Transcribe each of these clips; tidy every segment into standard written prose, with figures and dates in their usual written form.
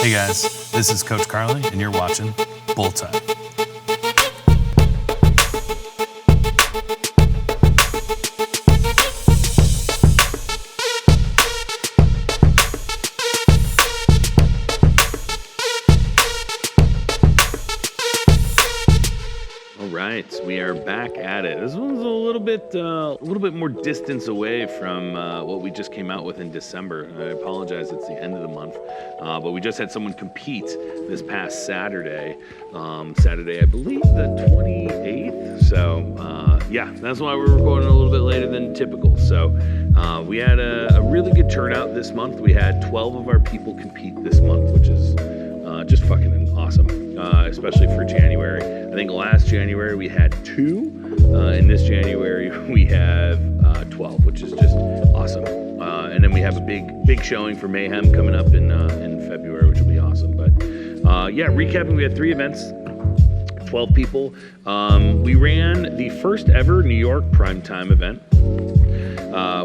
Hey guys, this is Coach Carly, and you're watching Bull Time. We are back at it. This one's a little bit more distance away from what we just came out with in December. I apologize, it's the end of the month, but we just had someone compete this past Saturday. Saturday, I believe, the 28th. So yeah, that's why we're recording a little bit later than typical. So we had a really good turnout this month. We had 12 of our people compete this month, which is just fucking awesome, especially for January. I think last January we had 2. In this January we have 12, which is just awesome. And then we have a big showing for Mayhem coming up in February, which will be awesome. But yeah, recapping, we had 3 events, 12 people. We ran the first ever New York Primetime event,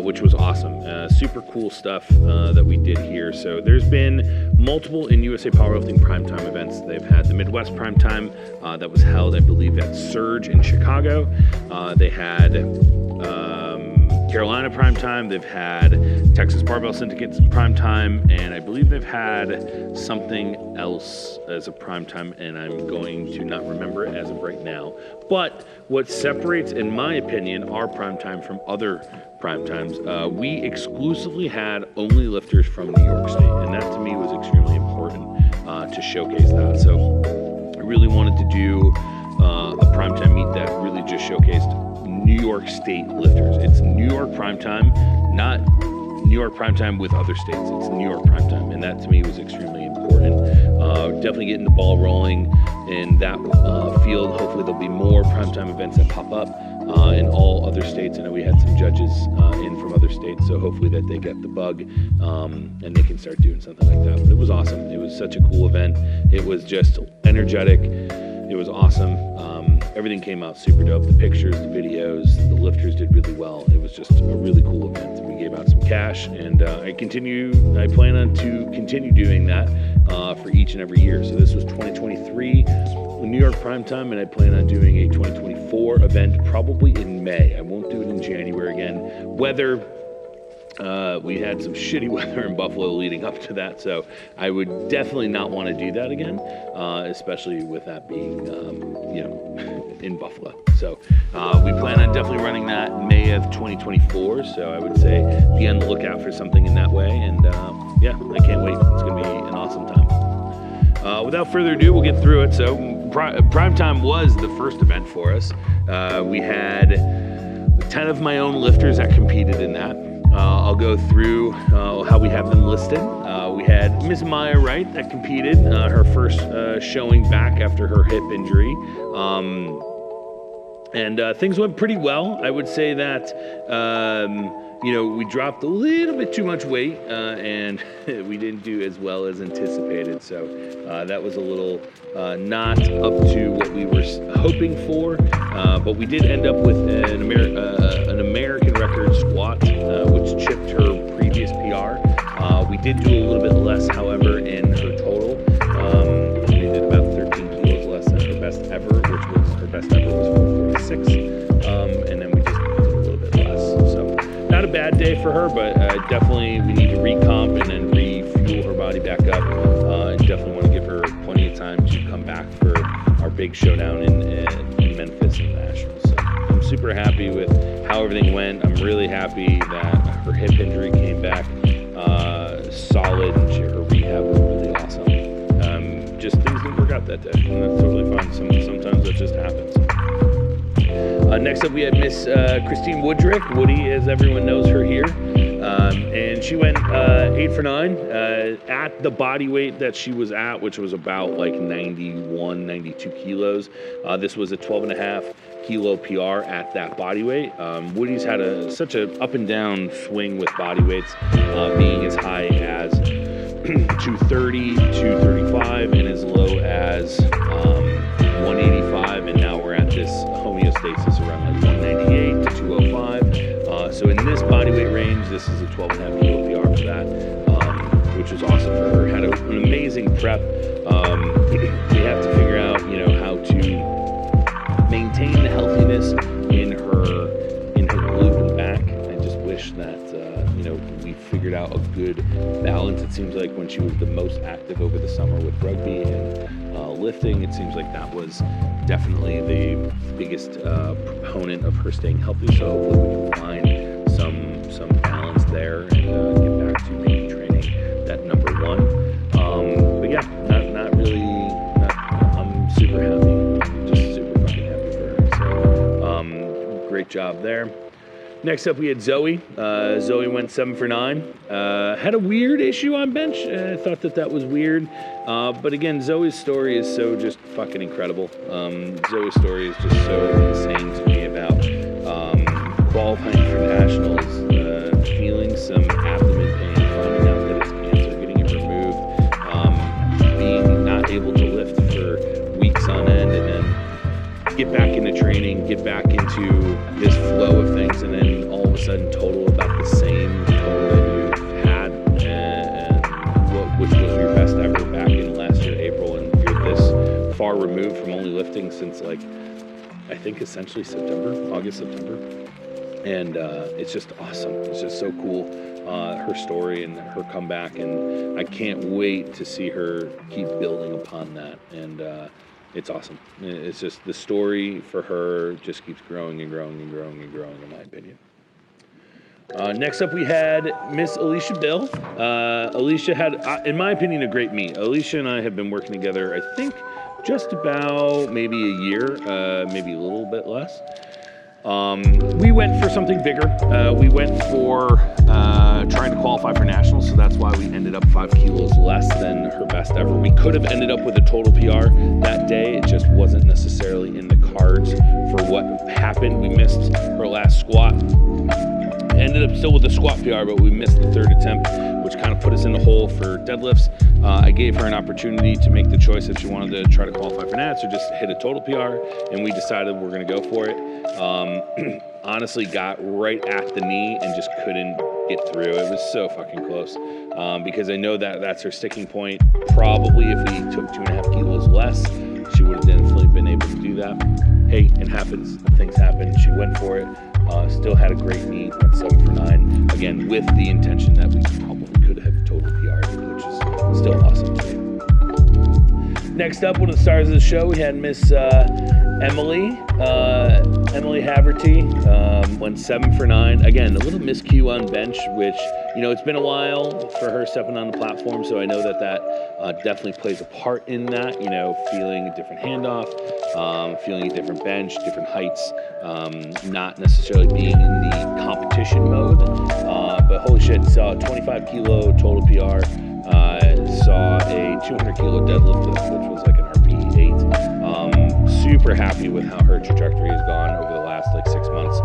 which was awesome. Super cool stuff that we did here. So there's been multiple in USA Powerlifting Primetime events. They've had the Midwest Primetime that was held, I believe, at Surge in Chicago. They had Carolina Primetime. They've had Texas Barbell Syndicate Primetime, and I believe they've had something else as a primetime, and I'm going to not remember it as of right now. But what separates, in my opinion, our primetime from other primetimes, we exclusively had only lifters from New York State, and that to me was extremely important to showcase that. So I really wanted to do a primetime meet that really just showcased New York State lifters. It's New York Primetime, not New York Primetime with other states. It's New York Primetime, and that to me was extremely important. Definitely getting the ball rolling in that field. Hopefully there'll be more primetime events that pop up in all other states. I know we had some judges in from other states, so hopefully that they get the bug and they can start doing something like that. But it was awesome. It was such a cool event. It was just energetic. It was awesome. Everything came out super dope. The pictures, the videos, the lifters did really well. It was just a really cool event. We gave out some cash, and I plan on to continue doing that for each and every year. So this was 2023 New York Primetime, and I plan on doing a 2024 event probably in May. I won't do it in January again. We had some shitty weather in Buffalo leading up to that, so I would definitely not want to do that again, especially with that being, in Buffalo. So we plan on definitely running that in May of 2024, so I would say be on the lookout for something in that way, and yeah, I can't wait. It's going to be an awesome time. Without further ado, we'll get through it. So Primetime was the first event for us. We had 10 of my own lifters that competed in that. I'll go through how we have them listed. We had Ms. Maya Wright that competed, her first showing back after her hip injury. And things went pretty well. I would say that, we dropped a little bit too much weight and we didn't do as well as anticipated. So that was a little not up to what we were hoping for. But we did end up with an American record squat, which chipped her previous PR. We did do a little bit less, however, in her total. We did about 13 kilos less than her best ever, which was her best ever was 446. And then we just did a little bit less. So not a bad day for her, but definitely we need to recomp and then refuel her body back up. And definitely want to give her plenty of time to come back for our big showdown in Memphis and Nationals. So I'm super happy with how everything went. I'm really happy that her hip injury came back solid, and her rehab was really awesome. Just things didn't work out that day, and that's totally fine. Sometimes that just happens. Next up, we had Miss Christine Woodrick, Woody, as everyone knows her here. And she went 8 for 9 at the body weight that she was at, which was about like 91, 92 kilos. This was a 12.5 kilo PR at that body weight. Woody's had such an up and down swing with body weights, being as high as 230, 235, and as low as 185, and now we're at this homeostasis around like 198 to 205. So in this body weight range, this is a 12.5 kilo PR for that. which was awesome for her. Had an amazing prep. We have to figure out, how to maintain the healthiness in her glute and back. I just wish that, we figured out a good balance. It seems like when she was the most active over the summer with rugby and lifting, it seems like that was definitely the biggest proponent of her staying healthy. So hopefully we can find some balance there and get back to maybe training that number one. But yeah, not really. I'm super happy. I'm just super fucking happy for her. So great job there. Next up, we had Zoe. Zoe went 7 for 9. Had a weird issue on bench. I thought that was weird. But again, Zoe's story is so just fucking incredible. Zoe's story is just so insane to me about qualifying for nationals, feeling some abdomen pain, finding out that it's cancer, getting it removed, being not able to lift for weeks on end, and then get back into training, get back into this flow of things, and then all of a sudden total about the same total that you've had, which was your best ever back in last year, April, and you're this far removed from only lifting since I think essentially August, September. And it's just awesome. It's just so cool, her story and her comeback, and I can't wait to see her keep building upon that. And it's awesome. It's just the story for her just keeps growing and growing and growing and growing, in my opinion. Next up, we had Miss Alicia Bill. Alicia had, in my opinion, a great meet. Alicia and I have been working together, I think, just about maybe a year, maybe a little bit less. We went for something bigger. We went for trying to qualify for nationals, so that's why we ended up 5 kilos less than her best ever. We could have ended up with a total PR that day. It just wasn't necessarily in the cards for what happened. We missed her last squat. Ended up still with a squat PR, but we missed the third attempt, which kind of put us in the hole for deadlifts. I gave her an opportunity to make the choice if she wanted to try to qualify for nats or just hit a total PR, and we decided we're going to go for it. Honestly, got right at the knee and just couldn't get through. It was so fucking close, because I know that that's her sticking point. Probably if we took 2.5 kilos less, she would have definitely been able to do that. Hey, it happens. Things happen. She went for it. Still had a great meet, went 7 for 9. Again, with the intention that we probably could have total PR'd, which is still awesome to me. Next up, one of the stars of the show, we had Miss Emily Haverty, went 7 for 9. Again, a little miscue on bench, which, it's been a while for her stepping on the platform, so I know that definitely plays a part in that, feeling a different handoff, feeling a different bench, different heights, not necessarily being in the competition mode, but holy shit, saw a 25 kilo total PR, saw a 200 kilo deadlift, which was like an RP8. Super happy with how her trajectory has gone over the last 6 months.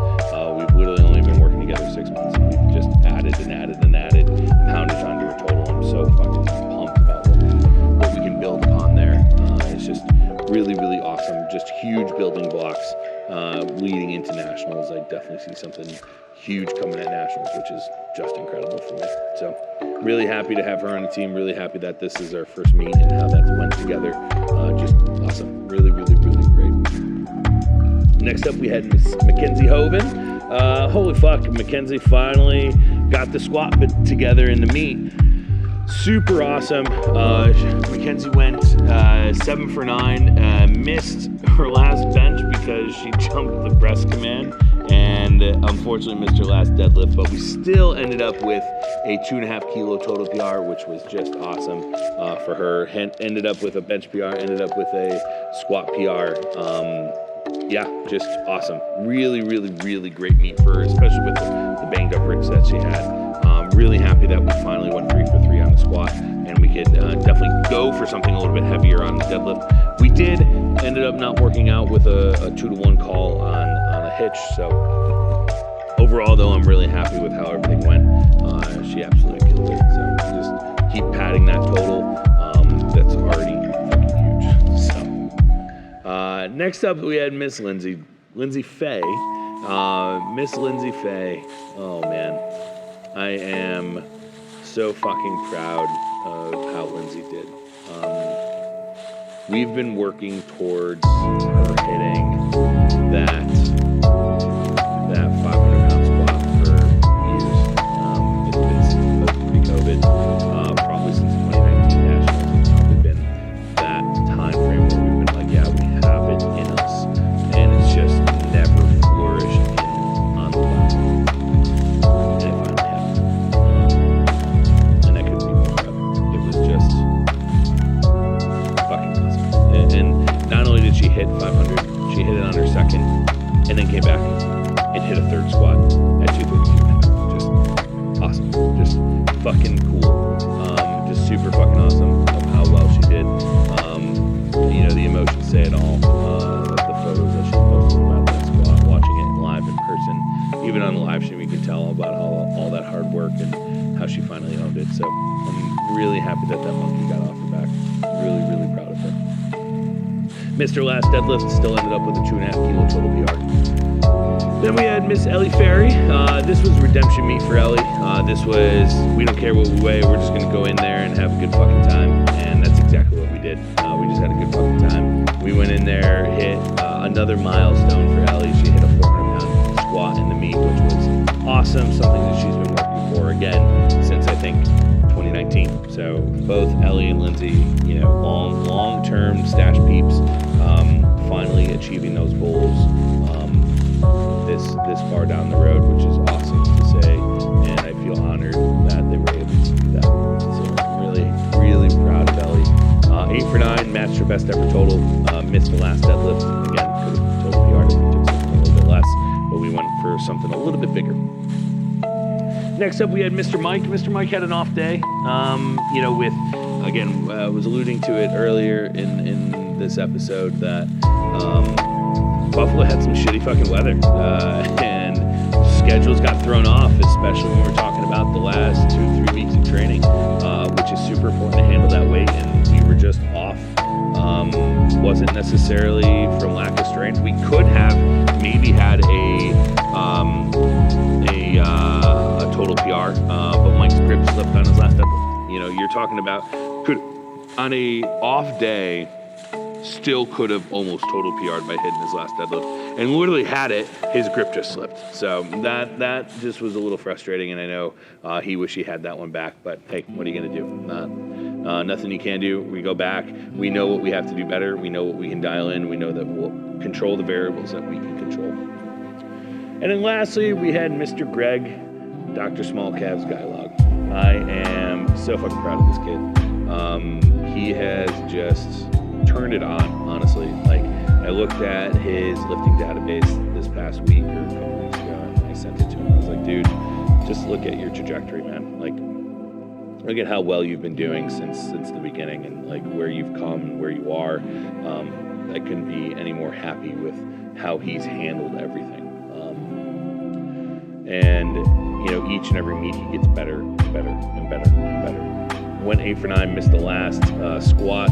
We've literally only been working together 6 months, and we've just added poundage onto her total. I'm so fucking pumped about what we can build upon there. It's just really, really awesome. Just huge building blocks leading into nationals. I definitely see something huge coming at nationals, which is just incredible for me. So really happy to have her on the team. Really happy that this is our first meet and how that went together. Just awesome. Really, really, really great. Next up, we had Miss Mackenzie Hoven. Holy fuck, Mackenzie finally got the squat bit together in the meet. Super awesome. Mackenzie went 7 for 9, missed her last bench because she jumped the press command, and unfortunately missed her last deadlift, but we still ended up with a 2.5 kilo total PR, which was just awesome for her. Ended up with a bench PR, ended up with a squat PR. Yeah, just awesome. Really, really, really great meet for her, especially with the banged up ribs that she had. Really happy that we finally went 3 for 3 on the squat, and we could definitely go for something a little bit heavier on the deadlift. We ended up not working out with a 2-to-1 call on a hitch. So overall, though, I'm really happy with how everything went. She absolutely killed it. So just keep padding that total. That's already fucking huge. So next up, we had Miss Lindsay Faye. Miss Lindsay Faye. Oh man. I am so fucking proud of how Lindsay did. We've been working towards her hitting that 500-pound squat for years. It's been since pre-COVID, probably since 2019 Nationals. It's probably been that time frame where we've been like, yeah, we have it in us, and it's just never flourished on the platform. And it finally happened. And I couldn't be more proud. It was just fucking awesome. And not only did she hit 500, she hit it on her second, and then came back and hit a third squat at 232.5. Just awesome. Just fucking cool. Just super fucking awesome of how well she did. The emotions say it all. The photos that she posted about that squat, watching it live in person, even on the live stream, you can tell about all that hard work and how she finally owned it. So I'm really happy that monkey got off her back. Really, really proud of her. Mr. Last Deadlift still ended up with a 2.5 kilo total PR. Then we had Miss Ellie Ferry. This was redemption meet for Ellie. This was, we don't care what we weigh, we're just gonna go in there and have a good fucking time. And that's exactly what we did. We just had a good fucking time. We went in there, hit another milestone for Ellie. She hit a 400-pound squat in the meet, which was awesome. Something that she's been working for again since I think 2019. So both Ellie and Lindsay, long-term stash peeps, finally achieving those goals this far down the road, which is awesome to say, and I feel honored that they were able to do that. So I'm really, really proud of Ellie. 8 for 9, matched her best ever total. Missed the last deadlift. Again, could have total PR'd if we took something a little bit less, but we went for something a little bit bigger. Next up, we had Mr. Mike. Mr. Mike had an off day. I was alluding to it earlier in this episode that Buffalo had some shitty fucking weather, and schedules got thrown off, especially when we're talking about the last 2-3 weeks of training, which is super important to handle that weight, and we were just off. Wasn't necessarily from lack of strength. We could have maybe had a total PR, but Mike's grip slipped on his last deadlift. You're talking about could on a off day still could have almost total PR'd by hitting his last deadlift, and literally had it, his grip just slipped. So that just was a little frustrating, and I know he wished he had that one back, but hey, what are you gonna do? Nothing you can do. We go back, we know what we have to do better, we know what we can dial in, we know that we'll control the variables that we can control. And then lastly, we had Mr. Greg, Dr. Small Calves Guy Log. I am so fucking proud of this kid. He has just turned it on, honestly. Like, I looked at his lifting database this past week or a couple weeks ago, and I sent it to him. I was like, dude, just look at your trajectory, man. Like, look at how well you've been doing since the beginning, and like where you've come and where you are. I couldn't be any more happy with how he's handled everything. Each and every meet he gets better and better and better and better. Went 8 for 9, missed the last squat.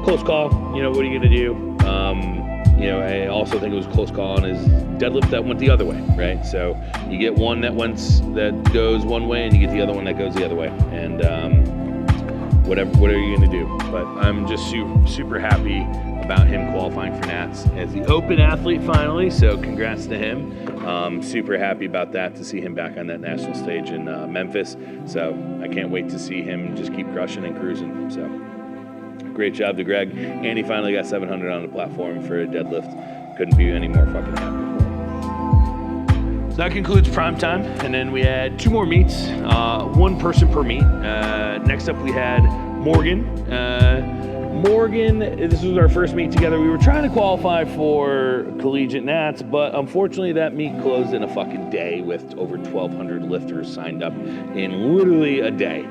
Close call. What are you gonna do? I also think it was a close call on his deadlift that went the other way, right? So you get one that goes one way, and you get the other one that goes the other way, and what are you gonna do? But I'm just super happy about him qualifying for Nats as the open athlete finally. So congrats to him. Super happy about that, to see him back on that national stage in Memphis. So I can't wait to see him just keep crushing and cruising. So great job to Greg. And he finally got 700 on the platform for a deadlift. Couldn't be any more fucking happy for him. So that concludes prime time. And then we had 2 more meets, 1 person per meet. Next up we had Morgan. Morgan, this was our first meet together. We were trying to qualify for collegiate Nats, but unfortunately that meet closed in a fucking day with over 1,200 lifters signed up in literally a day,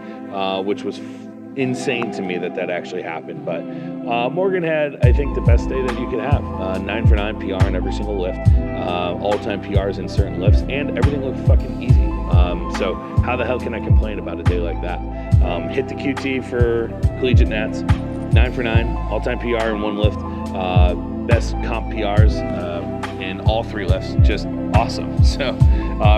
which was insane to me that actually happened. But Morgan had, I think, the best day that you could have. 9 for 9 PR in every single lift, all-time PRs in certain lifts, and everything looked fucking easy. So how the hell can I complain about a day like that? Hit the QT for collegiate Nats. 9 for 9, all-time PR in 1 lift. Best comp PRs in all 3 lifts. Just awesome. So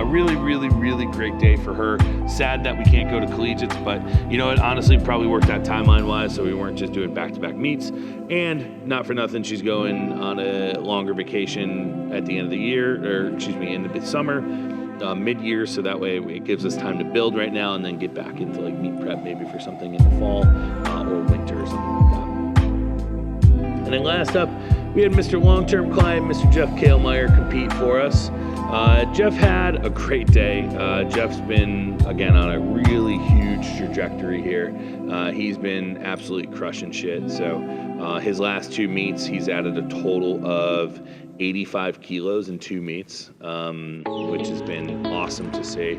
really, really, really great day for her. Sad that we can't go to collegiates, but you know, it honestly probably worked out timeline-wise, so we weren't just doing back-to-back meets. And not for nothing, she's going on a longer vacation at the end of the year, or excuse me, end of the summer, mid-year, so that way it gives us time to build right now and then get back into like meet prep maybe for something in the fall or winter or something like that. And then last up, we had Mr. Long-Term Client, Mr. Jeff Kalemeyer, compete for us. Jeff had a great day. Jeff's been, again, on a really huge trajectory here. He's been absolutely crushing shit. So his last 2 meets, he's added a total of 85 kilos in 2 meets, which has been awesome to see.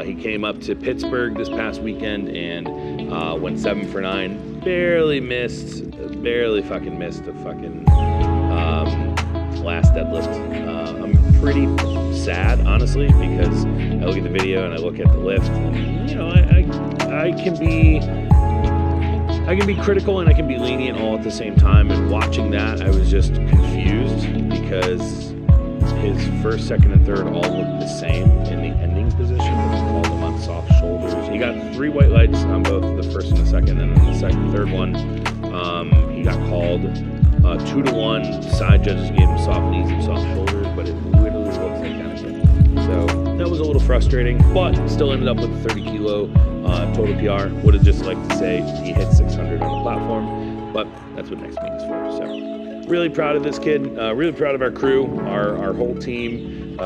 He came up to Pittsburgh this past weekend and went 7 for 9. Barely fucking missed a fucking last deadlift. I'm pretty sad, honestly, because I look at the video and I look at the lift, and, you know, I can be critical and I can be lenient all at the same time. And watching that, I was just confused because his first, second, and third all looked the same in the ending position. I called him on soft shoulders. He got 3 white lights on both the first and the second, and then the third one, he got called 2-to-1. Side judges gave him soft knees and soft shoulders, but it literally looks identical. So that was a little frustrating, but still ended up with a 30 kilo total PR. Would have just liked to say he hit 600 on the platform, but that's what next meet is for. So really proud of this kid, really proud of our crew, our whole team.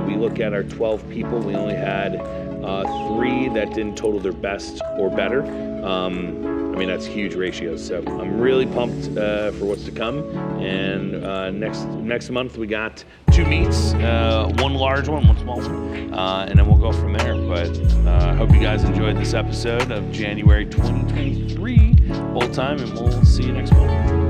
We look at our 12 people, we only had 3 that didn't total their best or better. I mean, that's huge ratios. So I'm really pumped for what's to come. And next month we got 2 meets, 1 large one, 1 small one, and then we'll go from there. But I hope you guys enjoyed this episode of January 2023 Bolt Time, and we'll see you next month.